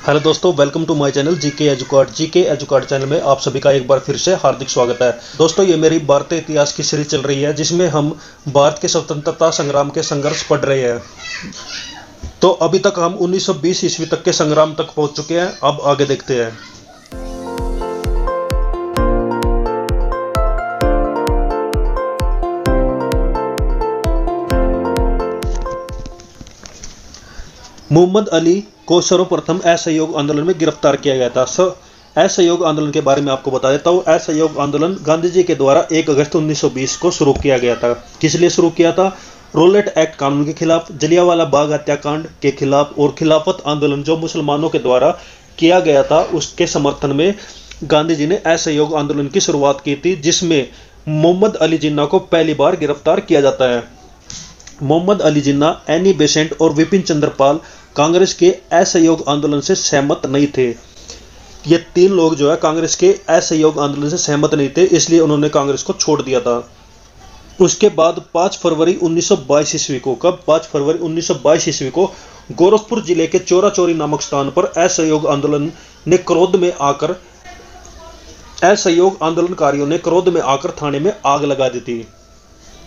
Hello दोस्तों, welcome to my channel GK Educard channel में आप सभी का एक बार फिर से हार्दिक स्वागत है। दोस्तों, ये मेरी भारतीय इतिहास की सीरीज चल रही है जिसमें हम भारत के स्वतंत्रता संग्राम के संघर्ष पढ़ रहे हैं। तो अभी तक हम 1920 ईस्वी तक के संग्राम तक पहुंच चुके हैं। अब आगे देखते हैं। मोहम्मद अली को सर्वप्रथम असहयोग आंदोलन में गिरफ्तार किया गया था। असहयोग आंदोलन के बारे में आपको बता देता हूँ। असहयोग आंदोलन गांधी जी के द्वारा 1 अगस्त 1920 को शुरू किया गया था। किस लिए शुरू किया था? रोलेट एक्ट कानून के खिलाफ, जलियांवाला बाग हत्याकांड के खिलाफ और खिलाफत आंदोलन जो मुसलमानों के द्वारा किया गया था उसके समर्थन में गांधी जी ने असहयोग आंदोलन की शुरुआत की थी, जिसमें मोहम्मद अली जिन्ना को पहली बार गिरफ्तार किया जाता है। मोहम्मद अली जिन्ना, एनी बेसेंट और विपिन चंद्र पाल कांग्रेस के असहयोग आंदोलन से सहमत नहीं थे। ये तीन लोग जो है कांग्रेस के असहयोग आंदोलन से सहमत नहीं थे, इसलिए उन्होंने कांग्रेस को छोड़ दिया था। उसके बाद 5 फरवरी 1922 ईस्वी को, कब? 5 फरवरी 1922 ईस्वी को गोरखपुर जिले के चोरा चोरी नामक स्थान पर असहयोग आंदोलनकारियों ने क्रोध में आकर थाने में आग लगा दी थी,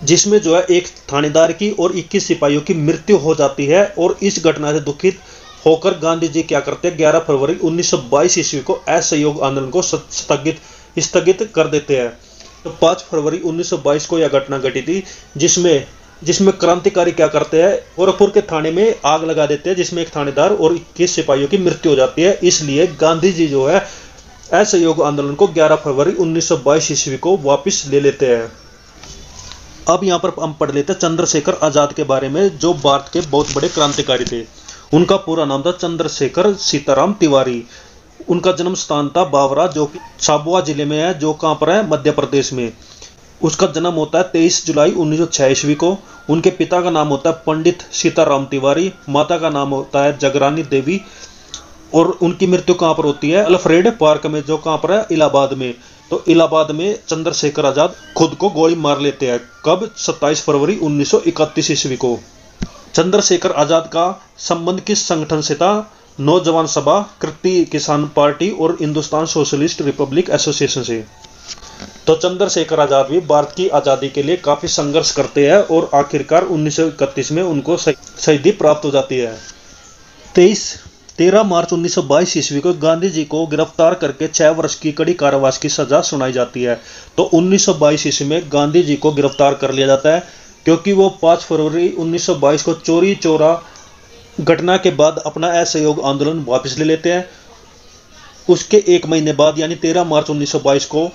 जिसमें जो है एक थानेदार की और 21 सिपाहियों की मृत्यु हो जाती है। और इस घटना से दुखित होकर गांधी जी क्या करते हैं? 11 फरवरी 1922 ईस्वी को असहयोग आंदोलन को स्थगित कर देते हैं। तो 5 फरवरी 1922 को यह घटना घटी थी, जिसमें क्रांतिकारी क्या करते हैं? गोरखपुर के थाने में आग लगा देते हैं, जिसमें एक थानेदार और 21 सिपाहियों की मृत्यु हो जाती है। इसलिए गांधी जी जो है असहयोग आंदोलन को 11 फरवरी 1922 ईस्वी को वापिस ले लेते हैं। अब यहाँ पर हम पढ़ लेते हैं चंद्रशेखर आजाद के बारे में, जो भारत के बहुत बड़े क्रांतिकारी थे। उनका पूरा नाम था चंद्रशेखर सीताराम तिवारी। उनका जन्म स्थान था बावरा, जो कि झाबुआ जिले में है, जो कहाँ पर है? मध्य प्रदेश में। उसका जन्म होता है 23 जुलाई 1906 ईस्वी को। उनके पिता का नाम होता है पंडित सीताराम तिवारी, माता का नाम होता है जगरानी देवी। और उनकी मृत्यु कहाँ पर होती है? अल्फ्रेड पार्क में, जो कहाँ पर है? इलाहाबाद में। तो इलाहाबाद में चंद्रशेखर आजाद खुद को गोली मार लेते हैं। कब? 27 फरवरी 1931 ईस्वी को। चंद्रशेखर आजाद का संबंध किस संगठन से था? नौजवान सभा, कृति किसान पार्टी और हिंदुस्तान सोशलिस्ट रिपब्लिक एसोसिएशन से। तो चंद्रशेखर आजाद भी भारत की आजादी के लिए काफी संघर्ष करते हैं और आखिरकार 1931 में उनको शहीदी प्राप्त हो जाती है। 13 मार्च 1922 ईस्वी को गांधी जी को गिरफ्तार करके 6 वर्ष की कड़ी कारावास की सजा सुनाई जाती है। तो 1922 ईस्वी में गांधी जी को गिरफ्तार कर लिया जाता है, क्योंकि वो 5 फरवरी 1922 को चोरी चोरा घटना के बाद अपना असहयोग आंदोलन वापस ले लेते हैं। उसके 1 महीने बाद यानी 13 मार्च 1922 को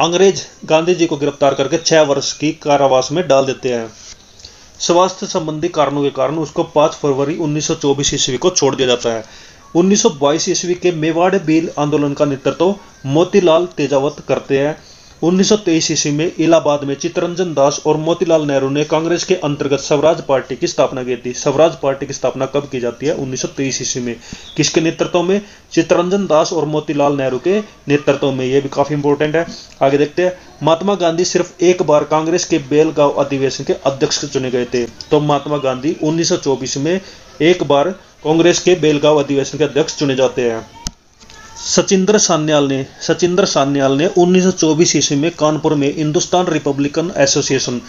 अंग्रेज गांधी जी को गिरफ्तार करके 6 वर्ष की कारावास में डाल देते हैं। स्वास्थ्य संबंधी कारणों के कारण उसको 5 फरवरी 1924 ईस्वी को छोड़ दिया जाता है। 1922 ईस्वी के मेवाड़ बिल आंदोलन का नेतृत्व मोतीलाल तेजावत करते हैं। 1923 ईस्वी में इलाहाबाद में चित्तरंजन दास और मोतीलाल नेहरू ने कांग्रेस के अंतर्गत स्वराज पार्टी की स्थापना की थी। स्वराज पार्टी की स्थापना कब की जाती है? 1923 ईस्वी में। किसके नेतृत्व में? चित्तरंजन दास और मोतीलाल नेहरू के नेतृत्व में। यह भी काफी इंपॉर्टेंट है। आगे देखते हैं। महात्मा गांधी सिर्फ एक बार कांग्रेस के बेलगांव अधिवेशन के अध्यक्ष चुने गए थे। तो महात्मा गांधी 1924 में एक बार कांग्रेस के बेलगांव अधिवेशन के अध्यक्ष चुने जाते हैं। सचिंद्र सान्याल ने 1924 ईस्वी में कानपुर में हिंदुस्तान रिपब्लिकन एसोसिएशन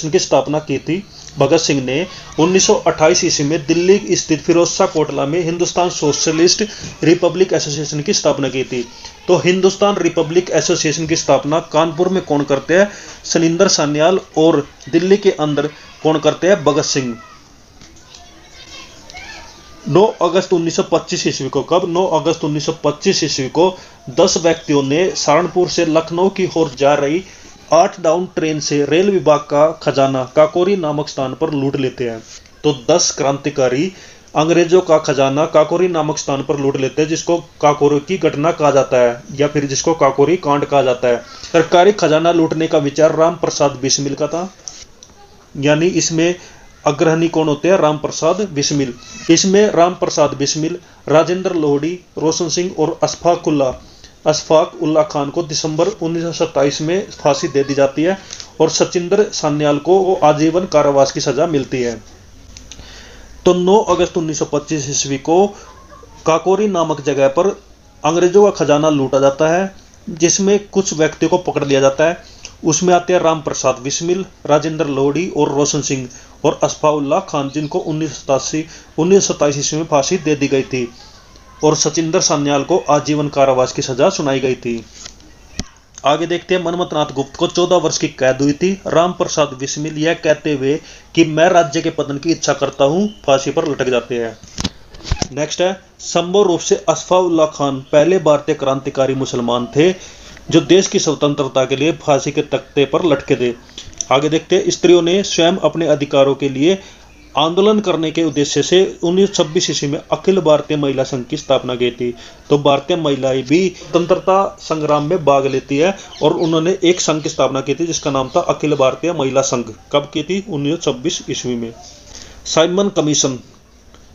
की स्थापना की थी। भगत सिंह ने 1928 ईस्वी में दिल्ली स्थित फिरोजशाह कोटला में हिंदुस्तान सोशलिस्ट रिपब्लिक एसोसिएशन की स्थापना की थी। तो हिंदुस्तान रिपब्लिक एसोसिएशन की स्थापना कानपुर में कौन करते हैं? सचिंद्र सान्याल। और दिल्ली के अंदर कौन करते हैं? भगत सिंह। 9 अगस्त 1925 ईस्वी को, कब? 9 अगस्त 1925 ईस्वी को 10 व्यक्तियों ने सहारनपुर से लखनऊ की ओर जा रही 8 डाउन ट्रेन से रेल विभाग का खजाना काकोरी नामक स्थान पर लूट लेते हैं। तो 10 क्रांतिकारी अंग्रेजों का खजाना काकोरी नामक स्थान पर लूट लेते हैं, जिसको काकोरी की घटना कहा जाता है या फिर जिसको काकोरी कांड कहा जाता है। सरकारी खजाना लूटने का विचार राम प्रसाद बिस्मिल का था, यानी इसमें अग्रणी कौन होते हैं? राम प्रसाद बिस्मिल। इसमें राम प्रसाद बिस्मिल, राजेंद्र लोहड़ी, रोशन सिंह और अशफाक उल्लाह खान को दिसंबर 1927 में फांसी दे दी जाती है और सचिंद्र सान्याल को आजीवन कारावास की सजा मिलती है। तो 9 अगस्त 1925 ईस्वी को काकोरी नामक जगह पर अंग्रेजों का खजाना लूटा जाता है, जिसमें कुछ व्यक्तियों को पकड़ लिया जाता है। उसमें आते हैं राम प्रसाद बिस्मिल, राजेंद्र लोहड़ी और रोशन सिंह और असफाउल्लाह खान, जिनको 1927 ईस्वी में फांसी दे दी गई थी, और सचिंदर सान्याल को आजीवन कारावास की सजा सुनाई गई थी। आगे देखते हैं, मनमथनाथ गुप्त को 14 वर्ष की कैद हुई थी। राम प्रसाद बिस्मिल यह कहते हुए कि मैं राज्य के पतन की इच्छा करता हूं, फांसी पर लटक जाते हैं। नेक्स्ट है, संभव रूप से असफाउल्लाह खान पहले भारतीय क्रांतिकारी मुसलमान थे जो देश की स्वतंत्रता के लिए फांसी के तख्ते पर लटके थे। आगे देखते हैं, स्त्रियों ने स्वयं अपने अधिकारों के लिए आंदोलन करने के उद्देश्य से 1926 ईस्वी में अखिल भारतीय महिला संघ की स्थापना की थी। तो भारतीय महिलाएं भी स्वतंत्रता संग्राम में भाग लेती है और उन्होंने एक संघ की स्थापना की थी जिसका नाम था अखिल भारतीय महिला संघ। कब की थी? 1926 ईस्वी में। साइमन कमीशन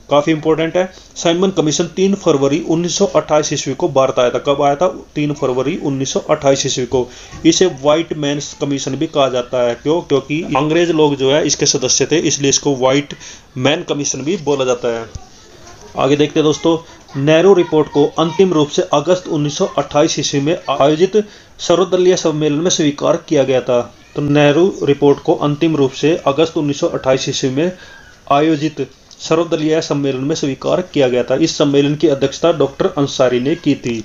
काफी इंपॉर्टेंट है। साइमन कमीशन 3 फरवरी 1928 ईस्वी को भारत आया था। कब आया था? 3 फरवरी 1928 ईस्वी को। इसे व्हाइट मैन कमीशन भी कहा जाता है। क्यों? क्योंकि अंग्रेज लोग जो है इसके सदस्य थे, इसलिए इसको व्हाइट मैन कमीशन भी बोला जाता है। आगे देखते हैं दोस्तों, नेहरू रिपोर्ट को अंतिम रूप से अगस्त 1928 ईस्वी में आयोजित सर्वदलीय सम्मेलन में स्वीकार किया गया था। तो नेहरू रिपोर्ट को अंतिम रूप से अगस्त 1928 ईस्वी में आयोजित सर्वदलीय सम्मेलन में स्वीकार किया गया था। इस सम्मेलन की अध्यक्षता डॉक्टर अंसारी ने की थी।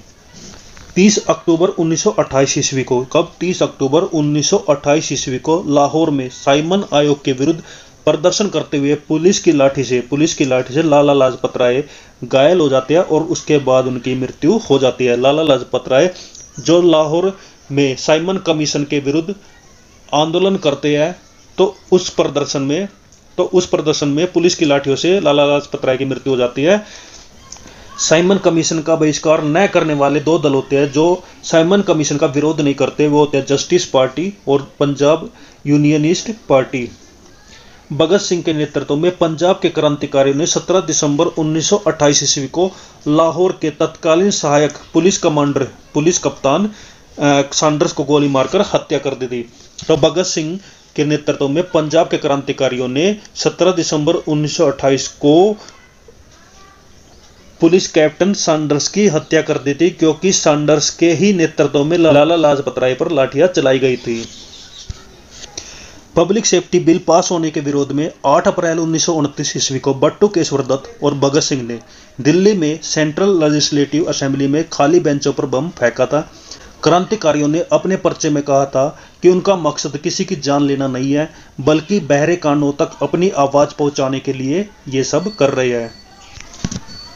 30 अक्टूबर 1928 ईस्वी को, कब? 30 अक्टूबर 1928 ईस्वी को लाहौर में साइमन आयोग के विरुद्ध प्रदर्शन करते हुए पुलिस की लाठी से लाला लाजपत राय घायल हो जाते हैं और उसके बाद उनकी मृत्यु हो जाती है। लाला लाजपत राय जो लाहौर में साइमन कमीशन के विरुद्ध आंदोलन करते हैं, तो उस प्रदर्शन में पुलिस की लाठियों से लाला लाजपत राय की मृत्यु हो जाती है। साइमन कमीशन का बहिष्कार न करने वाले 2 दल होते हैं जो साइमन कमीशन का विरोध नहीं करते, वो होते हैं जस्टिस पार्टी और पंजाब यूनियनिस्ट पार्टी। भगत सिंह के नेतृत्व में पंजाब के क्रांतिकारियों ने 17 दिसंबर 1928 ईस्वी को लाहौर के तत्कालीन सहायक पुलिस कप्तान सैंडर्स को गोली मारकर हत्या कर दी थी। तो भगत सिंह के नेतृत्व में पंजाब के क्रांतिकारियों ने 17 दिसंबर 1928 को पुलिस कैप्टन सैंडर्स की हत्या कर दी थी, क्योंकि सैंडर्स के ही नेतृत्व में लाला लाजपत राय पर लाठियां चलाई गई थी। पब्लिक सेफ्टी बिल पास होने के विरोध में 8 अप्रैल 1929 ईस्वी को बट्टू केशवर दत्त और भगत सिंह ने दिल्ली में सेंट्रल लेजिस्लेटिव असेंबली में खाली बेंचों पर बम फेंका था। क्रांतिकारियों ने अपने पर्चे में कहा था कि उनका मकसद किसी की जान लेना नहीं है, बल्कि बहरे कानों तक अपनी आवाज पहुंचाने के लिए ये सब कर रहे हैं।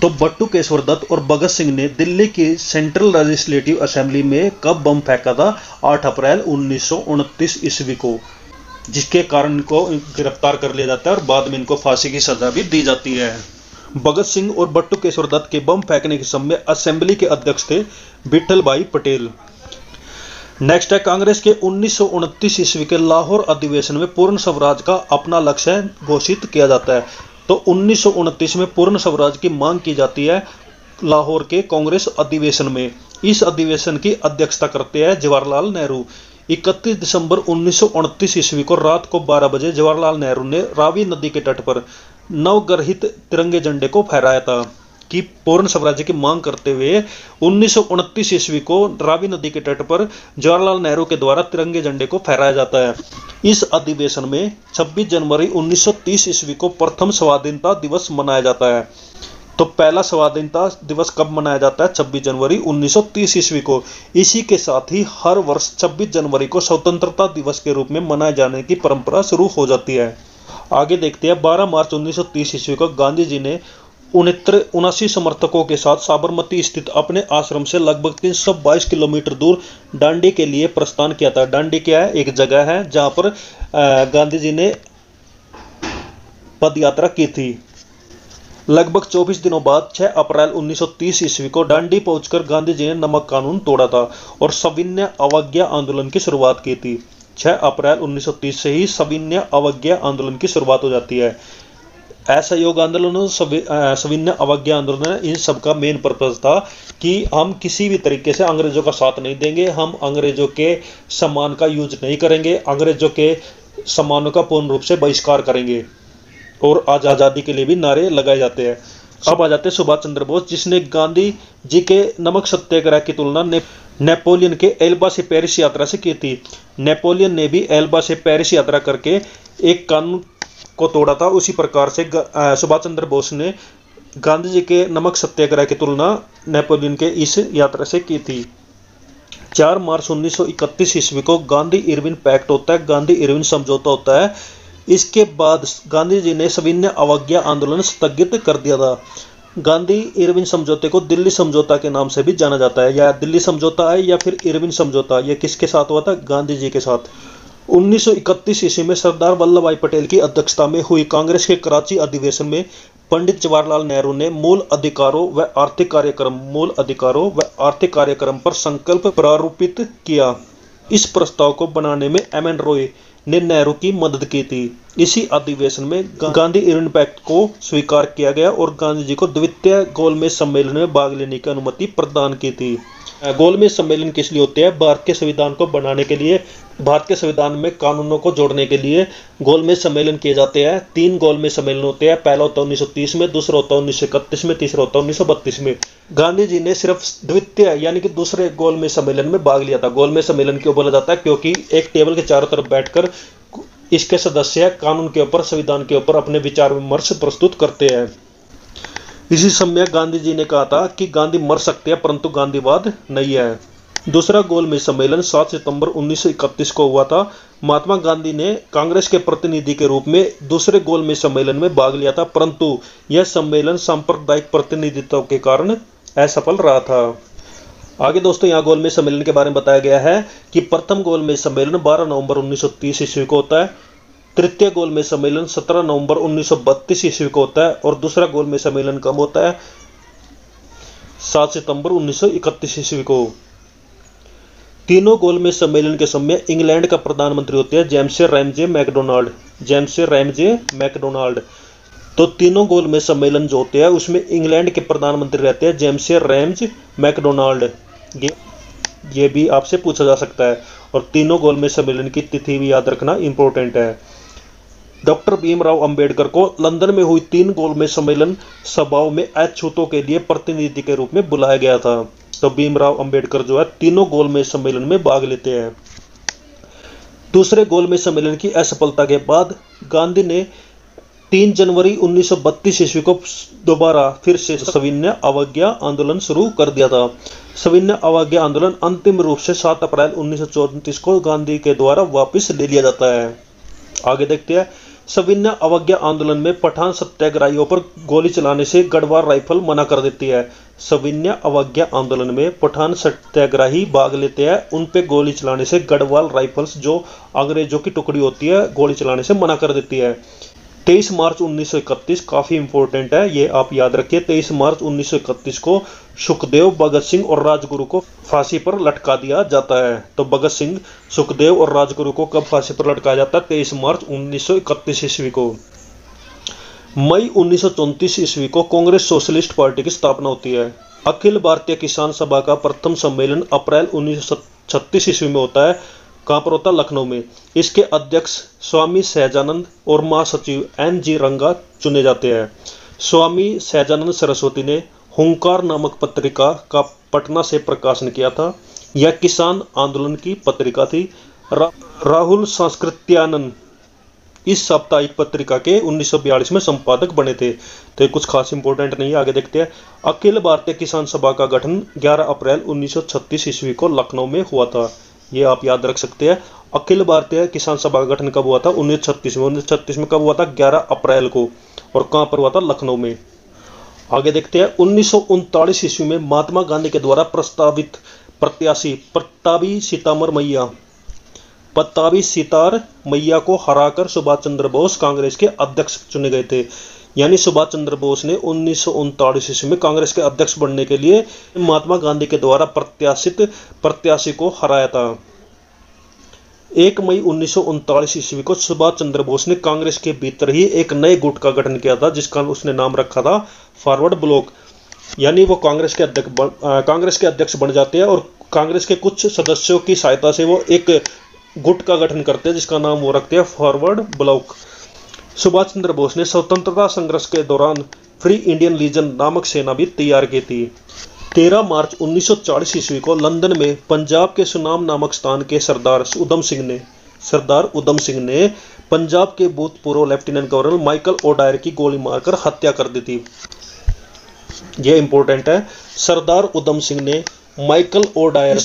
तो बट्टू केशवर दत्त और भगत सिंह ने दिल्ली की सेंट्रल लेजिस्लेटिव असेंबली में कब बम फेंका था? 8 अप्रैल 1929 ईस्वी को, जिसके कारण इनको गिरफ्तार कर लिया जाता है और बाद में इनको फांसी की सजा भी दी जाती है। भगत सिंह और बट्टू केशवर दत्त के बम फेंकने के समय असेंबली के अध्यक्ष थे विठल भाई पटेल। नेक्स्ट है, कांग्रेस के 1929 ईस्वी के लाहौर अधिवेशन में पूर्ण स्वराज का अपना लक्ष्य घोषित किया जाता है। तो 1929 में पूर्ण स्वराज की मांग की जाती है लाहौर के कांग्रेस अधिवेशन में। इस अधिवेशन की अध्यक्षता करते हैं जवाहरलाल नेहरू। 31 दिसंबर 1929 ईस्वी को रात को 12 बजे जवाहरलाल नेहरू ने रावी नदी के तट पर नवगृहित तिरंगे झंडे को फहराया था कि पूर्ण स्वराज्य की मांग करते हुए 1929 ईस्वी को रावी नदी के तट पर जवाहरलाल नेहरू के द्वारा तिरंगे झंडे को फहराया जाता है। इस अधिवेशन में 26 जनवरी 1930 ईस्वी को प्रथम स्वाधीनता दिवस मनाया जाता है। तो पहला स्वाधीनता दिवस कब मनाया जाता है? 26 जनवरी 1930 ईस्वी को। इसी के साथ ही हर वर्ष 26 जनवरी को स्वतंत्रता दिवस के रूप में मनाए जाने की परंपरा शुरू हो जाती है। आगे देखते हैं, 12 मार्च 1930 ईस्वी को गांधी जी ने 79 समर्थकों के साथ साबरमती स्थित अपने आश्रम से लगभग 322 किलोमीटर दूर डांडी के लिए प्रस्थान किया था। डांडी क्या है? एक जगह है जहां पर गांधी जी ने पद यात्रा की थी। लगभग 24 दिनों बाद 6 अप्रैल 1930 ईस्वी को डांडी पहुंचकर गांधी जी ने नमक कानून तोड़ा था और सविनय अवज्ञा आंदोलन की शुरुआत की थी। 6 अप्रैल 1930 से ही सविनय अवज्ञा आंदोलन की शुरुआत हो जाती है। असहयोग आंदोलन, सविनय अवज्ञा आंदोलन, इन सब का मेन पर्पज था कि हम किसी भी तरीके से अंग्रेजों का साथ नहीं देंगे, हम अंग्रेजों के सम्मान का यूज नहीं करेंगे, अंग्रेजों के सम्मानों का पूर्ण रूप से बहिष्कार करेंगे। और आज़ादी के लिए भी नारे लगाए जाते हैं। अब आ जाते हैं सुभाष चंद्र बोस, जिसने गांधी जी के नमक सत्याग्रह की तुलना नेपोलियन के एल्बा से पेरिस यात्रा से की थी। नेपोलियन ने भी एल्बा से पेरिस यात्रा करके एक कानून को तोड़ा था। उसी प्रकार से सुभाष चंद्र बोस ने गांधी जी के नमक सत्याग्रह की तुलना नेपोलियन के इस यात्रा से की थी। 4 मार्च 1931 ईस्वी को गांधी इरविन पैक्ट होता है, गांधी इरविन समझौता होता है। इसके बाद गांधी जी ने सविनय अवज्ञा आंदोलन स्थगित कर दिया था। गांधी इरविन समझौते को दिल्ली समझौता के नाम से भी जाना जाता है, या दिल्ली समझौता है या फिर इरविन समझौता। यह किसके साथ हुआ था? गांधी जी के साथ। 1931 ईस्वी में सरदार वल्लभ भाई पटेल की अध्यक्षता में हुई कांग्रेस के कराची अधिवेशन में पंडित जवाहरलाल नेहरू ने मूल अधिकारों व आर्थिक कार्यक्रम पर संकल्प प्रारूपित किया। इस प्रस्ताव को बनाने में एम.एन. रॉय ने नेहरू की मदद की थी। इसी अधिवेशन में गांधी इरविन पैक्ट को स्वीकार किया गया और गांधी जी को द्वितीय गोलमेज सम्मेलन में भाग लेने की अनुमति प्रदान की थी। गोलमेज सम्मेलन किस लिए होते हैं? भारत के संविधान को बनाने के लिए, भारत के संविधान में कानूनों को जोड़ने के लिए गोलमेज सम्मेलन किए जाते हैं। 3 गोलमेज सम्मेलन होते हैं। पहला होता है 1930 में, दूसरा होता है 1931 में, तीसरा होता है 1932 में। गांधी जी ने सिर्फ द्वितीय यानी कि दूसरे गोलमेज सम्मेलन में भाग लिया था। गोलमेज सम्मेलन क्यों बोला जाता है? क्योंकि एक टेबल के चारों तरफ बैठकर इसके सदस्य कानून के ऊपर, संविधान के ऊपर अपने विचार विमर्श प्रस्तुत करते हैं। इसी समय गांधी जी ने कहा था कि गांधी मर सकते हैं परंतु गांधीवाद नहीं है। दूसरा गोलमेज सम्मेलन 7 सितंबर 1931 को हुआ था। महात्मा गांधी ने कांग्रेस के प्रतिनिधि के रूप में दूसरे गोलमेज सम्मेलन में भाग लिया था, परंतु यह सम्मेलन सांप्रदायिक प्रतिनिधित्व के कारण असफल रहा था। आगे दोस्तों यहाँ गोलमेज सम्मेलन के बारे में बताया गया है कि प्रथम गोलमेज सम्मेलन 12 नवंबर 1930 ईस्वी को होता है, तृतीय गोलमेज सम्मेलन 17 नवंबर 1932 ईस्वी को होता है और दूसरा गोलमेज सम्मेलन कब होता है? 7 सितंबर 1931 ईस्वी को। तीनों गोलमेज सम्मेलन के समय इंग्लैंड का प्रधानमंत्री होते हैं जेम्स रैमजे मैकडोनाल्ड। तो तीनों गोलमेज सम्मेलन जो होते हैं उसमें इंग्लैंड के प्रधानमंत्री रहते हैं जेम्स रैमजे मैकडोनाल्ड। ये भी आपसे पूछा जा सकता है। और तीनों गोलमेज सम्मेलन की तिथि भी याद रखना इंपॉर्टेंट है। डॉक्टर भीमराव अंबेडकर को लंदन में हुई 3 गोलमेज सम्मेलन सभाओं में अछूतों के लिए प्रतिनिधि के रूप में बुलाया गया था। तो भीमराव अंबेडकर जो है तीनों गोलमेज सम्मेलन में भाग लेते हैं। दूसरे गोलमेज सम्मेलन की असफलता के बाद गांधी ने 3 जनवरी 1932 ईस्वी को दोबारा फिर से सविनय अवज्ञा आंदोलन शुरू कर दिया था। सविनय अवज्ञा आंदोलन अंतिम रूप से 7 अप्रैल 1934 को गांधी के द्वारा वापस ले लिया जाता है। आगे देखते हैं। सविनय अवज्ञा आंदोलन में पठान सत्याग्रहियों पर गोली चलाने से गढ़वाल राइफल मना कर देती है। सविनय अवज्ञा आंदोलन में पठान सत्याग्रही भाग लेते हैं, उन पे गोली चलाने से गढ़वाल राइफल्स जो अंग्रेजों की टुकड़ी होती है गोली चलाने से मना कर देती है। 23 मार्च 1931 काफी इंपॉर्टेंट है, ये आप याद रखिए। 23 मार्च 1931 को सुखदेव, भगत सिंह और राजगुरु को फांसी पर लटका दिया जाता है। तो भगत सिंह, सुखदेव और राजगुरु को कब फांसी पर लटकाया जाता है? 23 मार्च 1931 ईस्वी को। मई 1934 ईस्वी को कांग्रेस सोशलिस्ट पार्टी की स्थापना होती है। अखिल भारतीय किसान सभा का प्रथम सम्मेलन अप्रैल 1936 ईस्वी में होता है। कहाँ पर होता है? लखनऊ में। इसके अध्यक्ष स्वामी सहजानंद और महासचिव N.G. रंगा चुने जाते हैं। स्वामी सहजानंद सरस्वती ने हुंकार नामक पत्रिका का पटना से प्रकाशन किया था। यह किसान आंदोलन की पत्रिका थी। राहुल सांस्कृत्यानंद इस साप्ताहिक पत्रिका के 1942 में संपादक बने थे। तो ये कुछ खास इंपॉर्टेंट नहीं है, आगे देखते हैं। अखिल भारतीय किसान सभा का गठन 11 अप्रैल 1936 ईस्वी को लखनऊ में हुआ था। ये आप याद रख सकते हैं। अखिल भारतीय किसान सभा का गठन कब हुआ था? 1936 में। 1936 में कब हुआ था? 11 अप्रैल को। और कहां पर हुआ था? लखनऊ में। आगे देखते हैं। 1939 ईस्वी में महात्मा गांधी के द्वारा प्रस्तावित प्रत्याशी पट्टाभी सीतार मैया को हराकर सुभाष चंद्र बोस कांग्रेस के अध्यक्ष चुने गए थे। यानी सुभाष चंद्र बोस ने 1939 ईस्वी में कांग्रेस के अध्यक्ष बनने के लिए महात्मा गांधी के द्वारा प्रत्याशी को हराया था। 1 मई 1939 ईस्वी को सुभाष चंद्र बोस ने कांग्रेस के भीतर ही एक नए गुट का गठन किया था, जिसका उसने नाम रखा था फॉरवर्ड ब्लॉक। यानी वो कांग्रेस के अध्यक्ष बन जाते हैं और कांग्रेस के कुछ सदस्यों की सहायता से वो एक गुट का गठन करते हैं, जिसका नाम वो रखते हैं फॉरवर्ड ब्लॉक। सुभाष चंद्र बोस ने स्वतंत्रता संघर्ष के दौरान फ्री इंडियन लीजन नामक सेना भी तैयार की थी। 13 मार्च 1940 ईस्वी को लंदन में पंजाब के सुनाम नामक स्थान के सरदार उधम सिंह ने पंजाब के भूतपूर्व लेफ्टिनेंट गवर्नर माइकल ओडायर की गोली मारकर हत्या कर दी थी। यह इंपॉर्टेंट है। सरदार उधम सिंह ने माइकल ओडायर,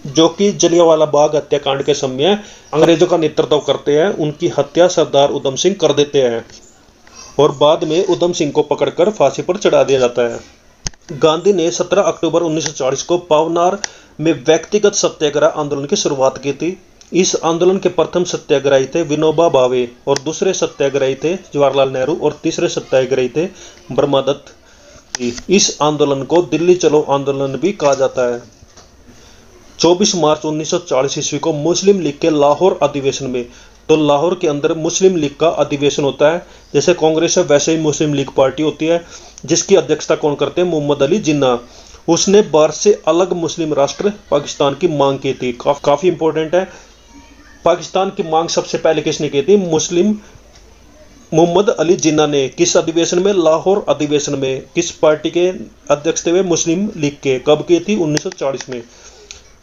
जो कि जलियांवाला बाग हत्याकांड के समय अंग्रेजों का नेतृत्व करते हैं, उनकी हत्या सरदार उधम सिंह कर देते हैं और बाद में उधम सिंह को पकड़कर फांसी पर चढ़ा दिया जाता है। गांधी ने 17 अक्टूबर 1940 को पावनार में व्यक्तिगत सत्याग्रह आंदोलन की शुरुआत की थी। इस आंदोलन के प्रथम सत्याग्रही थे विनोबा भावे और दूसरे सत्याग्रही थे जवाहरलाल नेहरू और तीसरे सत्याग्रही थे ब्रह्मदत्त। इस आंदोलन को दिल्ली चलो आंदोलन भी कहा जाता है। 24 मार्च 1940 ईस्वी को मुस्लिम लीग के लाहौर अधिवेशन में, तो लाहौर के अंदर मुस्लिम लीग का अधिवेशन होता है, जैसे कांग्रेस है वैसे ही मुस्लिम लीग पार्टी होती है, जिसकी अध्यक्षता कौन करते हैं? मोहम्मद अली जिन्ना। उसने भारत से अलग मुस्लिम राष्ट्र पाकिस्तान की मांग की थी। काफी इंपॉर्टेंट है। पाकिस्तान की मांग सबसे पहले किसने की थी? मोहम्मद अली जिन्ना ने। किस अधिवेशन में? लाहौर अधिवेशन में। किस पार्टी के अध्यक्ष थे? मुस्लिम लीग के। कब की थी? 1940 में।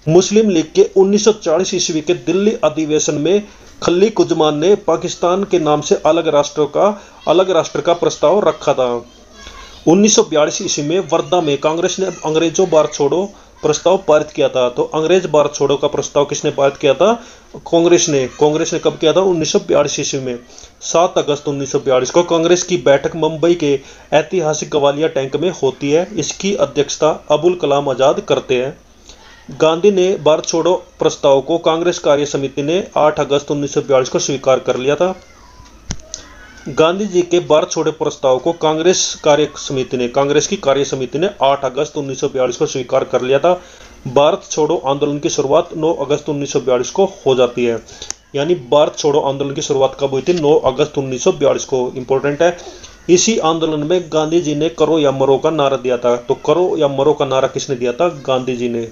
मुस्लिम लीग के 1940 ईस्वी के दिल्ली अधिवेशन में खलीक उज़्मान ने पाकिस्तान के नाम से अलग राष्ट्र का प्रस्ताव रखा था। 1942 ईस्वी में वर्धा में कांग्रेस ने अंग्रेजों भारत छोड़ो प्रस्ताव पारित किया था। तो अंग्रेज भारत छोड़ो का प्रस्ताव किसने पारित किया था? कांग्रेस ने। कब किया था? 1942 ईस्वी में। 7 अगस्त 1942 को कांग्रेस की बैठक मुंबई के ऐतिहासिक गवालिया टैंक में होती है। इसकी अध्यक्षता अबुल कलाम आजाद करते हैं। गांधी ने भारत छोड़ो प्रस्ताव को कांग्रेस कार्य समिति ने 8 अगस्त 1942 को स्वीकार कर लिया था। गांधी जी के भारत छोड़ो प्रस्ताव को कांग्रेस की कार्य समिति ने 8 अगस्त 1942 को स्वीकार कर लिया था। भारत छोड़ो आंदोलन की शुरुआत 9 अगस्त 1942 को हो जाती है। यानी भारत छोड़ो आंदोलन की शुरुआत कब हुई थी? 9 अगस्त 1942 को। इंपॉर्टेंट है। इसी आंदोलन में गांधी जी ने करो या मरो का नारा दिया था। तो करो या मरो का नारा किसने दिया था? गांधी जी ने।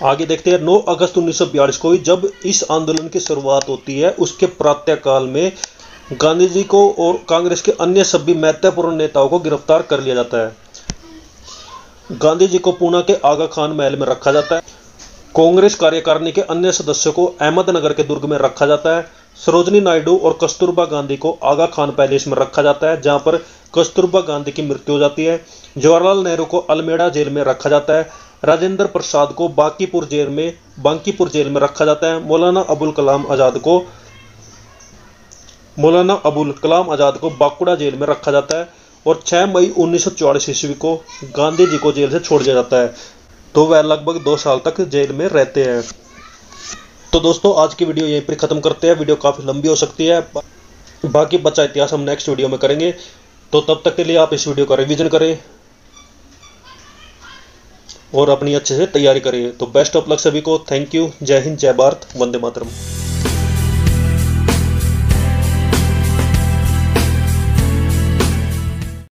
आगे देखते हैं। 9 अगस्त 1942 को जब इस आंदोलन की शुरुआत होती है, उसके प्रातःकाल में गांधी जी को और कांग्रेस के अन्य सभी महत्वपूर्ण नेताओं को गिरफ्तार कर लिया जाता है। गांधी जी को पुणे के आगा खान महल में रखा जाता है। कांग्रेस कार्यकारिणी के अन्य सदस्यों को अहमदनगर के दुर्ग में रखा जाता है। सरोजनी नायडू और कस्तूरबा गांधी को आगा खान पैलेस में रखा जाता है, जहां पर कस्तूरबा गांधी की मृत्यु हो जाती है। जवाहरलाल नेहरू को अल्मेड़ा जेल में रखा जाता है। राजेंद्र प्रसाद को बांकीपुर जेल में रखा जाता है। मौलाना अबुल कलाम आजाद को बांकुड़ा जेल में रखा जाता है और 6 मई 1944 ईस्वी को गांधी जी को जेल से छोड़ दिया जाता है। तो वह लगभग 2 साल तक जेल में रहते हैं। तो दोस्तों, आज की वीडियो यहीं पर खत्म करते हैं। वीडियो काफी लंबी हो सकती है, बाकी बचा इतिहास हम नेक्स्ट वीडियो में करेंगे। तो तब तक के लिए आप इस वीडियो का रिवीजन करें और अपनी अच्छे से तैयारी करें। तो बेस्ट ऑफ लक सभी को। Thank you. जय हिंद, जय भारत, वंदे मातरम।